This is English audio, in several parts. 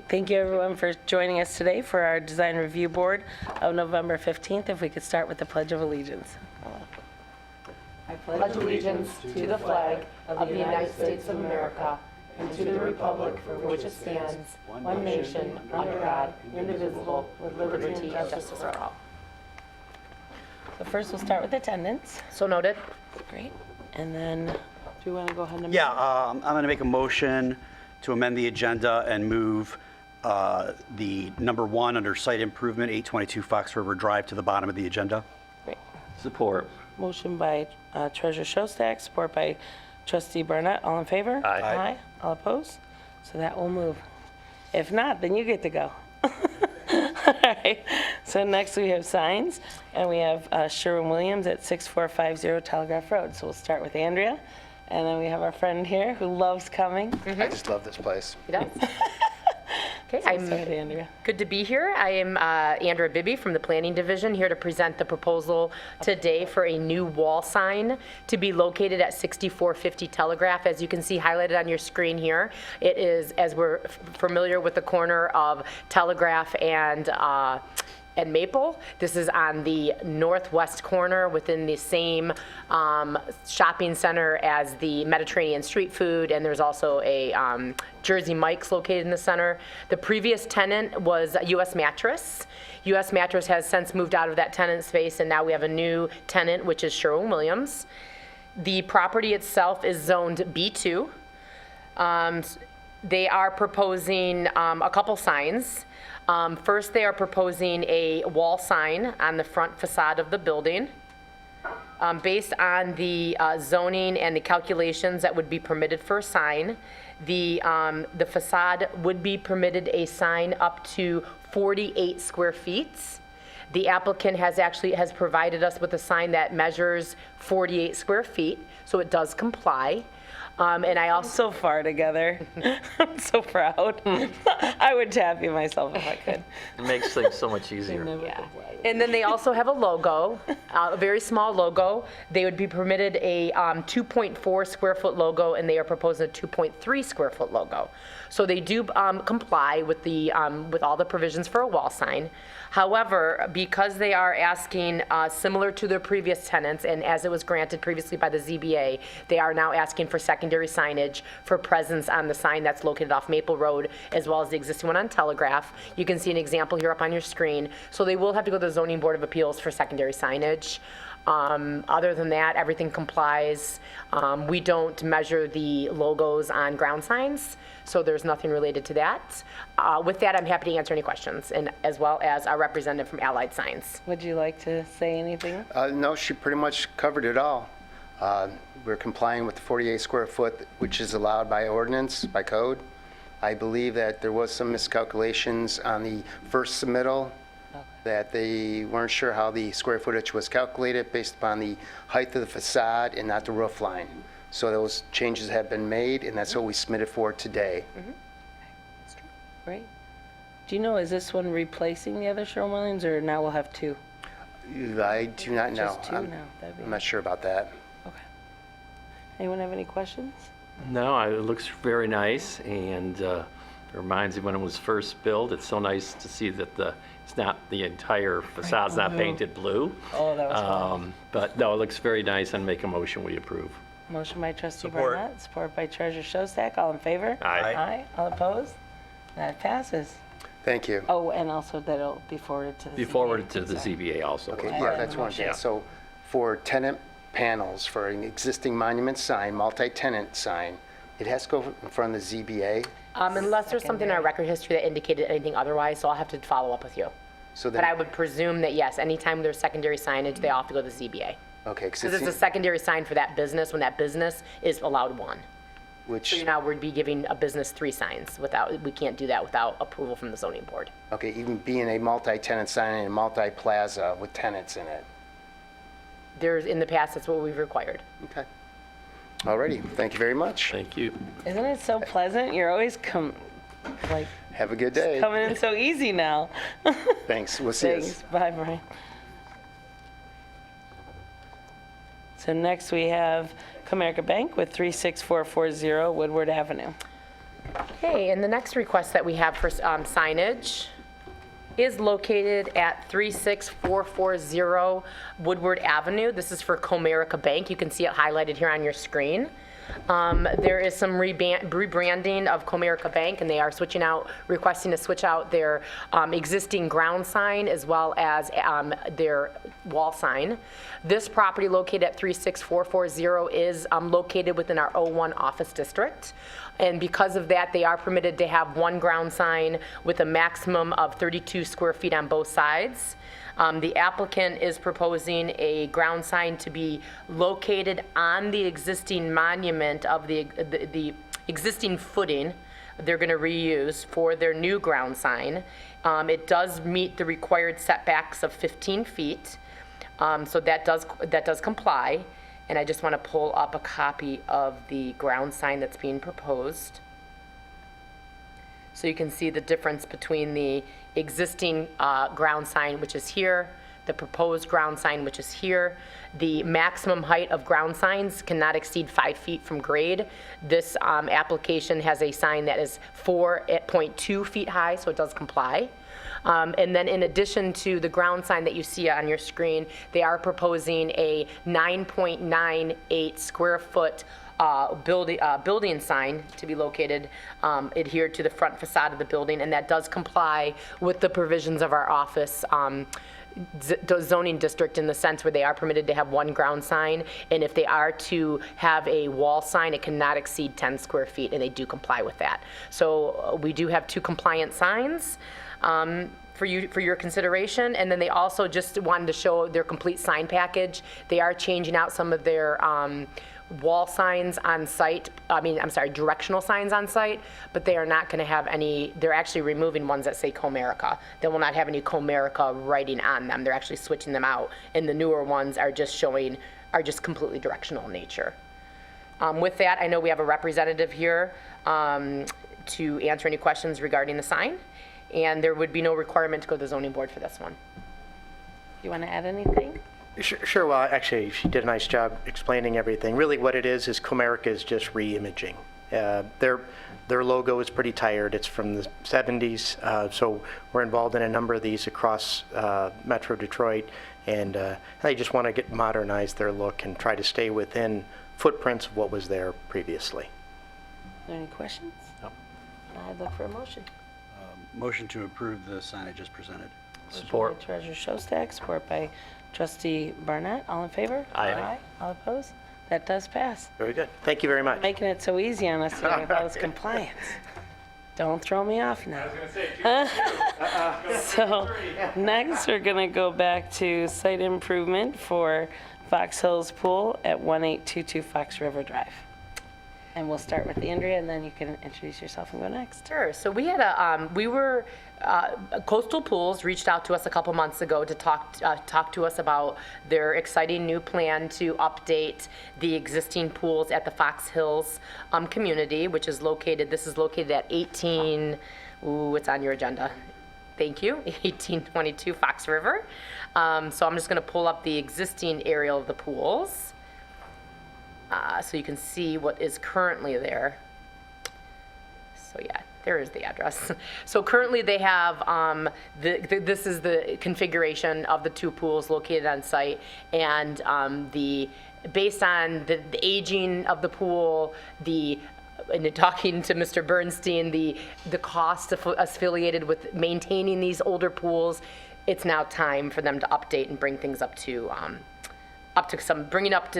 Thank you everyone for joining us today for our Design Review Board of November 15th. If we could start with the Pledge of Allegiance. I pledge allegiance to the flag of the United States of America and to the republic for which it stands, one nation, under God, indivisible, with liberty and justice for all. So first we'll start with attendance. So noted. Great. And then, do you want to go ahead and? Yeah, I'm going to make a motion to amend the agenda and move the number 1 under site improvement, 822 Fox River Drive, to the bottom of the agenda. Great. Support. Motion by Treasurer Shostak, support by Trustee Barnett. All in favor? Aye. Aye. All opposed? So that will move. If not, then you get to go. All right. So next we have signs, and we have Sherwin Williams at 6450 Telegraph Road. So we'll start with Andrea, and then we have our friend here who loves coming. I just love this place. He does. Okay, Start with Andrea. Good to be here. I am Andrea Bibby from the Planning Division, here to present the proposal today for a new wall sign to be located at 6450 Telegraph. As you can see highlighted on your screen here, it is, as we're familiar with the corner of Telegraph and Maple. This is on the northwest corner within the same shopping center as the Mediterranean Street Food, and there's also a Jersey Mike's located in the center. The previous tenant was U.S. Mattress. U.S. Mattress has since moved out of that tenant space, and now we have a new tenant, which is Sherwin Williams. The property itself is zoned B2. They are proposing a couple signs. First, they are proposing a wall sign on the front facade of the building. Based on the zoning and the calculations that would be permitted for a sign, the facade would be permitted a sign up to 48 square feet. The applicant has provided us with a sign that measures 48 square feet, so it does comply. And I also So far together. I'm so proud. I would tap you myself if I could. It makes things so much easier. Yeah. And then they also have a logo, a very small logo. They would be permitted a 2.4 square foot logo, and they are proposing a 2.3 square foot logo. So they do comply with the with all the provisions for a wall sign. However, because they are asking, similar to their previous tenants, and as it was granted previously by the ZBA, they are now asking for secondary signage for presence on the sign that's located off Maple Road, as well as the existing one on Telegraph. You can see an example here up on your screen. So they will have to go to the Zoning Board of Appeals for secondary signage. Other than that, everything complies. We don't measure the logos on ground signs, so there's nothing related to that. With that, I'm happy to answer any questions, and as well as our representative from Allied Signs. Would you like to say anything? No, she pretty much covered it all. We're complying with the 48 square foot, which is allowed by ordinance, by code. I believe that there was some miscalculations on the first submittal, that they weren't sure how the square footage was calculated based upon the height of the facade and not the roof line. So those changes have been made, and that's what we submitted for today. Great. Do you know, is this one replacing the other Sherwin Williams, or now we'll have two? I do not know. Just two now. That'd be I'm not sure about that. Okay. Anyone have any questions? No, it looks very nice, and it reminds me when it was first built. It's so nice to see that it's not the entire facade's not painted blue. Oh, that was fun. But no, it looks very nice, and make a motion we approve. Motion by Trustee Support. Barnett, support by Treasurer Shostak. All in favor? Aye. Aye. All opposed? That passes. Thank you. Oh, and also that'll be forwarded to the Be ZBA. forwarded to the Sorry. ZBA also. Okay, Aye. yeah, that's one Yeah. thing. So for tenant panels, for an existing monument sign, multi-tenant sign, it has to go in front of the ZBA. Unless there's something in our record history that indicated anything otherwise, so I'll have to follow up with you. So But I then, would presume that, yes, anytime there's secondary signage, they all have to go to the ZBA. okay, Because it's a secondary sign for that business, when that business is allowed one. So which, now we'd be giving a business 3 signs we can't do that without approval from the zoning board. okay, even being a multi-tenant sign and a multi-plaza with tenants in it. In the past, that's what we've required. Okay. Alrighty, thank you very much. Thank you. Isn't it so pleasant? You're always Have a good day. coming in so easy now. Thanks, we'll see you. Thanks. Bye, Brian. So next we have Comerica Bank with 36440 Woodward Avenue. Okay, and the next request that we have for signage is located at 36440 Woodward Avenue. This is for Comerica Bank. You can see it highlighted here on your screen. There is some rebranding of Comerica Bank, and they are requesting to switch out their existing ground sign as well as their wall sign. This property located at 36440 is located within our O1 office district. And because of that, they are permitted to have one ground sign with a maximum of 32 square feet on both sides. The applicant is proposing a ground sign to be located on the existing monument of the existing footing they're going to reuse for their new ground sign. It does meet the required setbacks of 15 feet, so that does comply. And I just want to pull up a copy of the ground sign that's being proposed. So you can see the difference between the existing ground sign, which is here, the proposed ground sign, which is here. The maximum height of ground signs cannot exceed 5 feet from grade. This application has a sign that is 4.2 feet high, so it does comply. And then in addition to the ground sign that you see on your screen, they are proposing a 9.98 square foot building sign to be located adhered to the front facade of the building, and that does comply with the provisions of our office zoning district in the sense where they are permitted to have one ground sign, and if they are to have a wall sign, it cannot exceed 10 square feet, and they do comply with that. So we do have two compliant signs for your consideration, and then they also just wanted to show their complete sign package. They are changing out some of their wall signs on site, directional signs on site, but they are not going to have any, they're actually removing ones that say Comerica. They will not have any Comerica writing on them. They're actually switching them out, and the newer ones are just completely directional in nature. With that, I know we have a representative here to answer any questions regarding the sign, and there would be no requirement to go to the zoning board for this one. You want to add anything? Sure. Well, actually, she did a nice job explaining everything. Really, what it is Comerica is just re-imaging. Their logo is pretty tired. It's from the 70s, so we're involved in a number of these across Metro Detroit, and they just want to modernize their look and try to stay within footprints of what was there previously. Are there any questions? No. I'd look for a motion. Motion to approve the signage as presented. Support. Motion by Treasurer Shostak, support by Trustee Barnett. All in favor? Aye. All opposed? That does pass. Very good. Thank you very much. Making it so easy on us today with all this compliance. Don't throw me off now. So next, we're going to go back to site improvement for Fox Hills Pool at 1822 Fox River Drive. And we'll start with Andrea, and then you can introduce yourself and go next. Sure. So we had Coastal Pools reached out to us a couple months ago to talk to us about their exciting new plan to update the existing pools at the Fox Hills community, which is located, this is located at 18, it's on your agenda. Thank you, 1822 Fox River. So I'm just going to pull up the existing aerial of the pools. So you can see what is currently there. So yeah, there is the address. So currently they have, this is the configuration of the two pools located on site, and based on the aging of the pool, and talking to Mr. Bernstein, the cost affiliated with maintaining these older pools, it's now time for them to update and bring things up to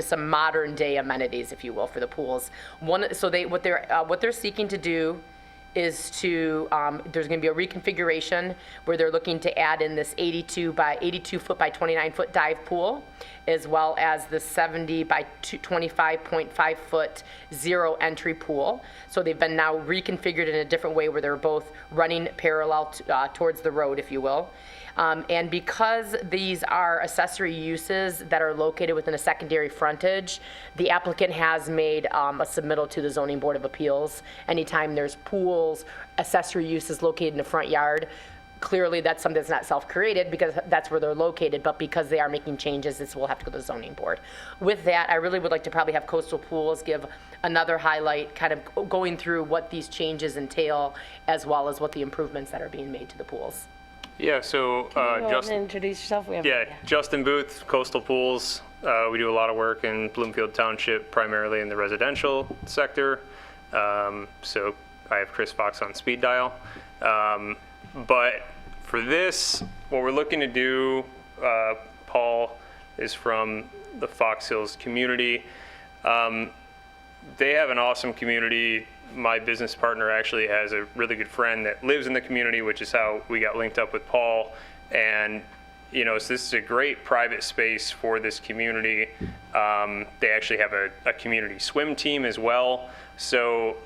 some modern day amenities, if you will, for the pools. What they're seeking to do is there's going to be a reconfiguration where they're looking to add in this 82 foot by 29 foot dive pool, as well as the 70 by 25.5 foot zero entry pool. So they've been now reconfigured in a different way where they're both running parallel towards the road, if you will. And because these are accessory uses that are located within a secondary frontage, the applicant has made a submittal to the Zoning Board of Appeals. Anytime there's pools, accessory uses located in the front yard, clearly that's something that's not self-created because that's where they're located, but because they are making changes, this will have to go to the zoning board. With that, I really would like to probably have Coastal Pools give another highlight, kind of going through what these changes entail, as well as what the improvements that are being made to the pools. Yeah, so Go ahead and Justin, introduce yourself. We have yeah, Justin Booth, Coastal Pools. We do a lot of work in Bloomfield Township, primarily in the residential sector. So I have Chris Fox on speed dial. But for this, what we're looking to do, Paul is from the Fox Hills community. They have an awesome community. My business partner actually has a really good friend that lives in the community, which is how we got linked up with Paul. And, you know, so this is a great private space for this community. They actually have a community swim team as well. So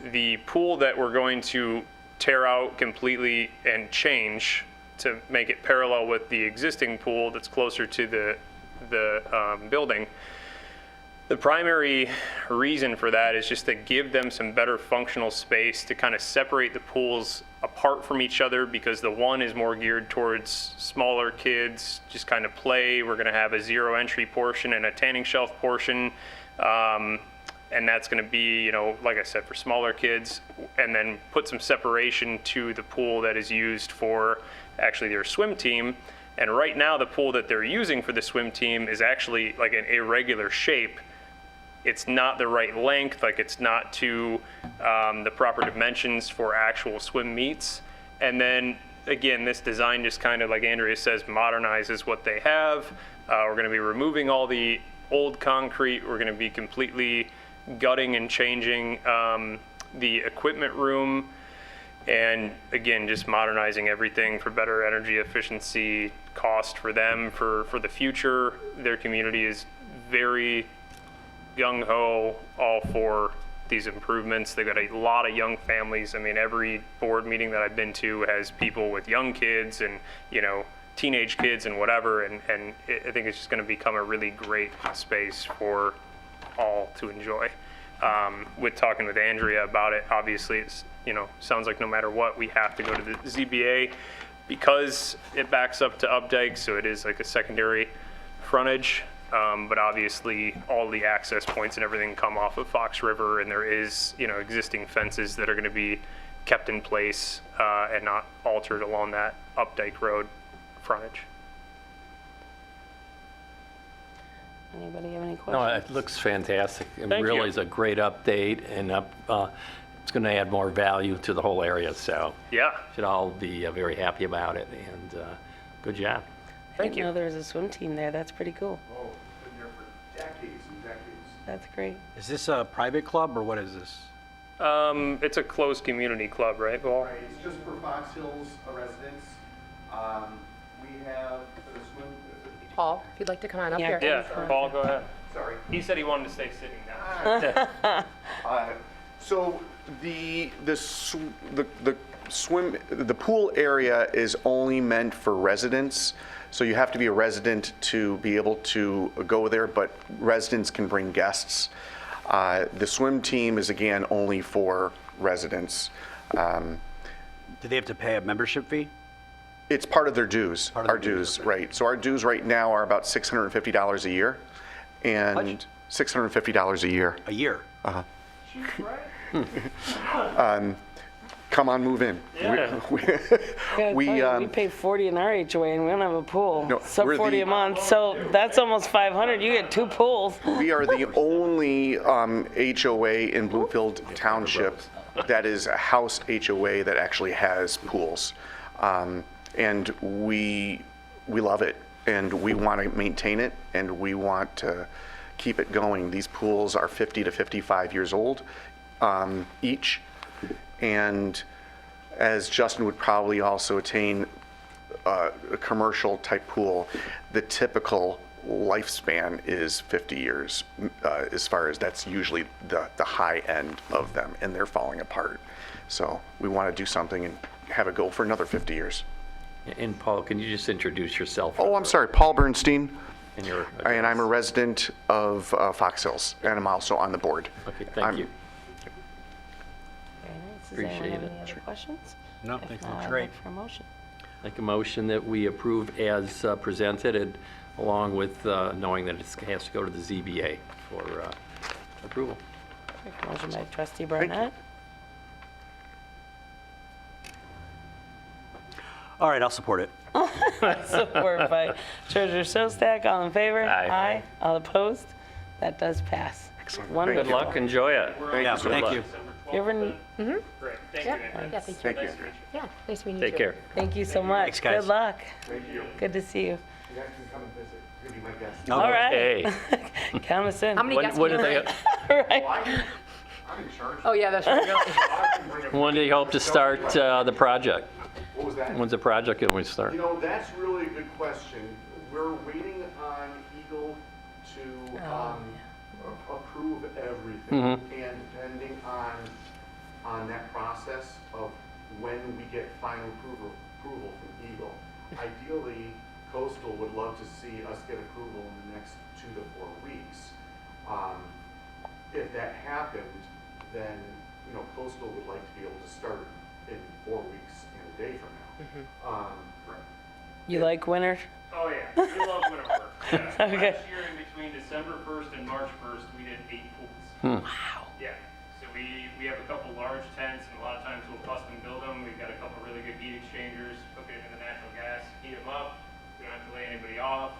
the pool that we're going to tear out completely and change to make it parallel with the existing pool that's closer to the building. The primary reason for that is just to give them some better functional space to kind of separate the pools apart from each other, because the one is more geared towards smaller kids, just kind of play. We're going to have a zero entry portion and a tanning shelf portion. And that's going to be, you know, like I said, for smaller kids, and then put some separation to the pool that is used for actually their swim team. And right now, the pool that they're using for the swim team is actually like an irregular shape. It's not the right length, like it's not to the proper dimensions for actual swim meets. And then again, this design just kind of, like Andrea says, modernizes what they have. We're going to be removing all the old concrete. We're going to be completely gutting and changing the equipment room, and again, just modernizing everything for better energy efficiency, cost for them, for the future. Their community is very gung-ho, all for these improvements. They've got a lot of young families. I mean, every board meeting that I've been to has people with young kids and, you know, teenage kids and whatever, and I think it's just going to become a really great space for all to enjoy. With talking with Andrea about it, obviously it's, you know, sounds like no matter what, we have to go to the ZBA because it backs up to Updike, so it is like a secondary frontage. But obviously all the access points and everything come off of Fox River, and there is, you know, existing fences that are going to be kept in place and not altered along that Updike Road frontage. Anybody have any No, questions? it looks fantastic. It Thank really you. is a great update, and it's going to add more value to the whole area, so Yeah, should all be very happy about it, and good job. I didn't know there was a swim team there. That's pretty cool. Oh, been there for decades and decades. That's great. Is this a private club, or what is this? it's a closed community club, right, Paul? Right, it's just for Fox Hills residents. We have the swim, Paul, if you'd like to come on up Yeah. here. Yeah, Paul, go ahead. sorry. He said he wanted to stay sitting down. So the pool area is only meant for residents. So you have to be a resident to be able to go there, but residents can bring guests. The swim team is again only for residents. Do they have to pay a membership fee? It's part of their dues, Part of our their dues, dues, right. So our dues right now are about $650 a year. And What? $650 a year. A year? Come on, move in. Yeah. We pay 40 in our HOA and we don't have a pool. No, So we're 40 the- a month, so that's almost 500. You get 2 pools. We are the only HOA in Bloomfield Township that is a house HOA that actually has pools. And we love it, and we want to maintain it, and we want to keep it going. These pools are 50 to 55 years old each, and as Justin would probably also attain a commercial type pool, the typical lifespan is 50 years, as far as that's usually the high end of them, and they're falling apart. So we want to do something and have it go for another 50 years. And Paul, can you just introduce yourself? Oh, I'm sorry, Paul Bernstein, And your and I'm a resident of Fox Hills, and I'm also on the board. Okay, thank I'm- you. Very nice. Does anyone Appreciate have it. any Other questions? No, If thanks, not, looks I'd great. look for a motion. Make a motion that we approve as presented, and along with knowing that it has to go to the ZBA for approval. Motion by trustee Barnett. All right, I'll support it. Support by treasurer Shostak. All in favor? Aye. All opposed? That does pass. Excellent. Good Wonderful. luck, enjoy it. Yeah, thank you. You ever, Great, thank you. Yeah, Andrea. yeah, thank you. Thank you. Yeah, nice meeting you Take too. care. thank you so much. Thanks, guys. Good luck. Good to see you. You guys can come and visit. You'll be my guest. All right. Hey, Count us in. How many guests? when can do you they, bring? Right. I'm in charge. Oh, yeah, that's right. when do you hope to start the project? What was that? When's the project going to start? You know, that's really a good question. We're waiting on Eagle to approve everything. And depending on that process of when we get final approval from Eagle, ideally, Coastal would love to see us get approval in the next 2 to 4 weeks. If that happened, then, you know, Coastal would like to be able to start in 4 weeks and a day from now. Correct. You like winter? Oh, yeah, we love winter work. Yeah. Okay. Last year, in between December 1st and March 1st, we did 8 pools. Wow. Yeah, so we have a couple large tents, and a lot of times we'll custom build them. We've got a couple really good heat exchangers, hook it into the natural gas, heat them up. We don't have to lay anybody off.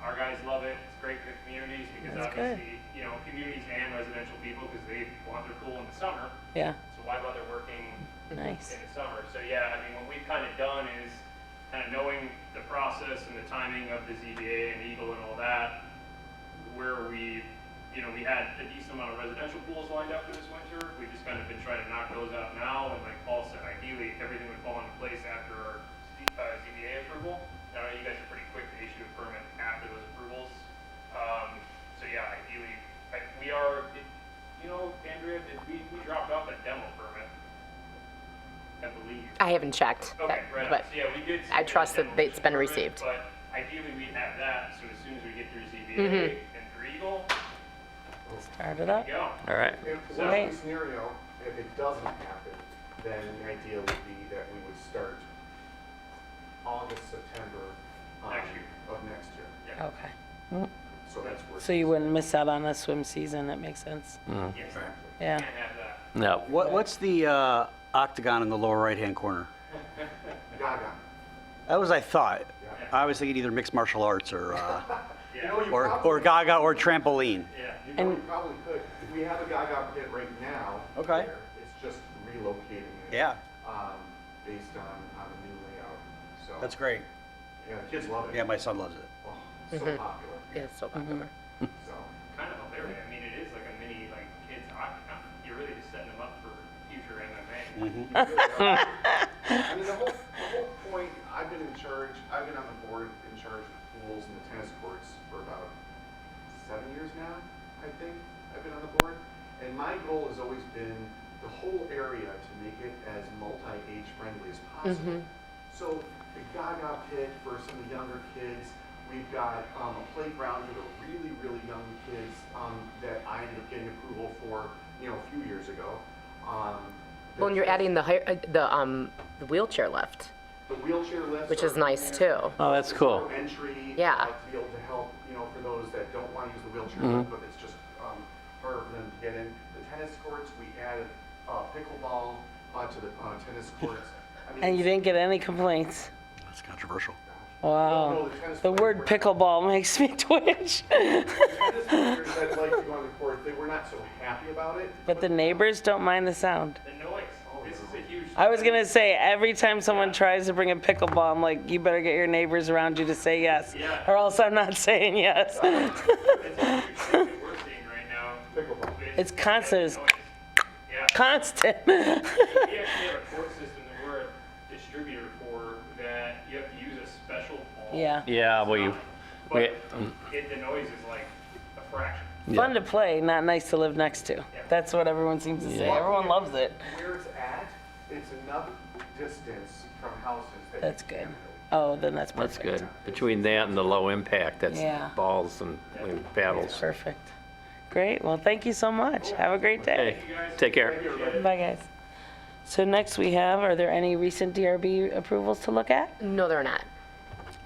Our guys love it. It's great for the communities because That's good. obviously, you know, communities and residential people, because they want their pool in the summer. Yeah, So why bother working nice. in the summer? So yeah, I mean, what we've kind of done is kind of knowing the process and the timing of the ZBA and Eagle and all that, where we, you know, we had a decent amount of residential pools lined up for this winter. We've just kind of been trying to knock those out now, and like Paul said, ideally, everything would fall into place after our ZBA approval. I know you guys are pretty quick to issue a permit after those approvals. So yeah, ideally, we are, you know, Andrea, we dropped off a demo permit, I believe. I haven't checked, Okay, right on. but So yeah, we did. I submit a trust that demolition it's been permit, received. But ideally, we'd have that, so as soon as we get through ZBA Mm-hmm. and through Eagle, Start it up. go. All right. If worst Right. case scenario, if it doesn't happen, then the idea would be that we would start August, September Next year. of next year. Okay. So that's worst. So you wouldn't miss out on a swim season, that makes sense. Yes, Yeah. can't have that. No. What's the octagon in the lower right-hand corner? Gaga. That was, I thought. I was thinking either mixed martial arts or, You know, you or probably, Gaga or trampoline. Yeah. you know, you probably could. We have a Gaga pit right now. Okay. there. It's just relocating it. Yeah, Based on the new layout. So. that's great. Yeah, the kids love it. Yeah, my son loves it. Oh, so popular. yeah, it's so popular. So. Kind of hilarious. I mean, it is like a mini, like, kids octagon. You're really just setting them up for future MMA. I mean, the whole point, I've been on the board in charge of pools and the tennis courts for about 7 years now, I think, I've been on the board. And my goal has always been the whole area to make it as multi-age friendly as possible. So the Gaga pit for some of the younger kids, we've got a playground for the really, really young kids that I ended up getting approval for, you know, a few years ago. Well, and you're adding the wheelchair lift, The wheelchair lifts. which is are- nice too. Oh, that's cool. Entry. Yeah. To be able to help, you know, for those that don't want to use the wheelchair lift, but it's just harder for them to get in. The tennis courts, we added pickleball to the tennis courts. I mean, And you it's- didn't get any complaints? That's controversial. Wow. No, the tennis The players word were- pickleball makes me twitch. tennis players that like to go on the court, they were not so happy about it. But the neighbors don't mind the sound. The noise, this is a huge. I was gonna say, every time someone tries to bring a pickleball, I'm like, you better get your neighbors around you to say yes, Yeah. or else I'm not saying yes. It's a huge thing that we're seeing right now. Pickleball. It's constant. Noise. Yeah. Constant. We actually have a court system that we're a distributor for, that you have to use a special ball. Yeah. Yeah, But the noise is like a fraction. Fun to play, not nice to live next to. That's what everyone seems to say. Everyone loves it. Where it's at, it's enough distance from houses that. That's you good. can't really- Oh, then that's That's perfect. good. Between that and the low impact, that's Yeah. balls and paddles. Perfect. Great. Well, thank you so much. Have a great day. Hey, take care. Bye, guys. So next we have, are there any recent DRB approvals to look at? No, they're not.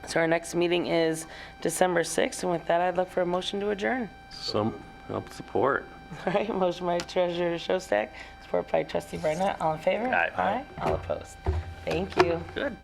So our next meeting is December 6th, and with that, I'd look for a motion to adjourn. Some help support. All right, motion by Treasurer Shostak, support by Trustee Barnett. All in favor? Aye. Aye. All opposed. Thank you. Good.